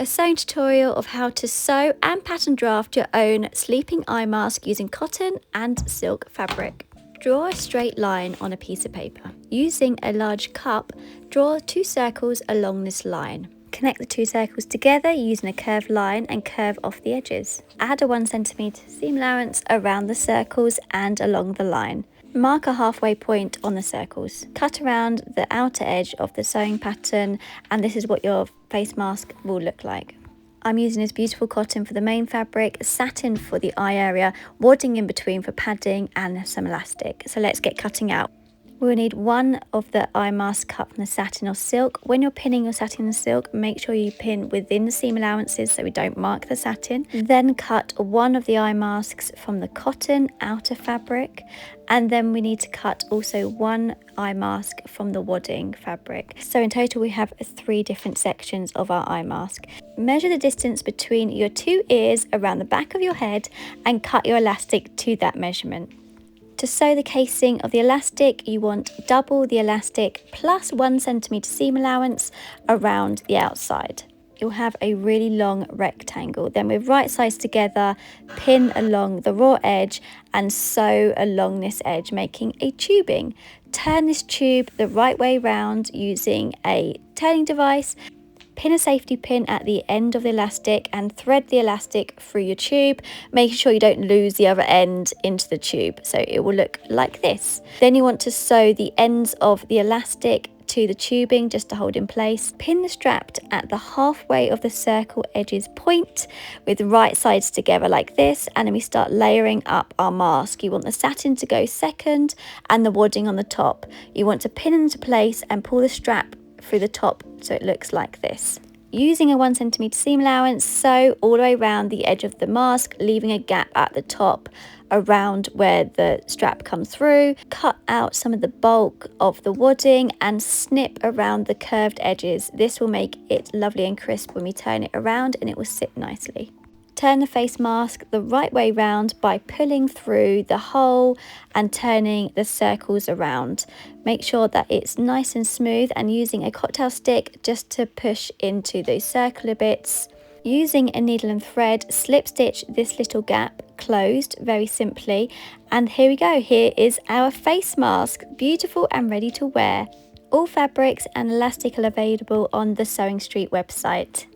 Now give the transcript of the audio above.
A sewing tutorial of how to sew and pattern draft your own sleeping eye mask using cotton and silk fabric. Draw a straight line on a piece of paper. Using a large cup, draw 2 circles along this line. Connect the 2 circles together using a curved line and curve off the edges. Add a 1 cm seam allowance around the circles and along the line. Mark a halfway point on the circles. Cut around the outer edge of the sewing pattern, and this is what your face mask will look like. I'm using this beautiful cotton for the main fabric, satin for the eye area, wadding in between for padding, and some elastic. So let's get cutting out. We'll need 1 of the eye mask cut from the satin or silk. When you're pinning your satin and silk, make sure you pin within the seam allowances so we don't mark the satin. Then cut 1 of the eye masks from the cotton outer fabric, and then we need to cut also 1 eye mask from the wadding fabric. So in total we have 3 different sections of our eye mask. Measure the distance between your 2 ears around the back of your head and cut your elastic to that measurement. To sew the casing of the elastic, you want double the elastic plus 1 cm seam allowance around the outside. You'll have a really long rectangle. Then with right sides together, pin along the raw edge and sew along this edge, making a tubing. Turn this tube the right way round using a turning device. Pin a safety pin at the end of the elastic and thread the elastic through your tube, making sure you don't lose the other end into the tube, so it will look like this. Then you want to sew the ends of the elastic to the tubing just to hold in place. Pin the strap at the halfway of the circle edges point with right sides together like this, and then we start layering up our mask. You want the satin to go second and the wadding on the top. You want to pin into place and pull the strap through the top so it looks like this. Using a 1 cm seam allowance, sew all the way around the edge of the mask, leaving a gap at the top around where the strap comes through. Cut out some of the bulk of the wadding and snip around the curved edges. This will make it lovely and crisp when we turn it around, and it will sit nicely. Turn the face mask the right way round by pulling through the hole and turning the circles around. Make sure that it's nice and smooth, and using a cocktail stick just to push into those circular bits. Using a needle and thread, slip stitch this little gap closed very simply, and here we go. Here is our face mask, beautiful and ready to wear. All fabrics and elastic are available on the Sewing Street website.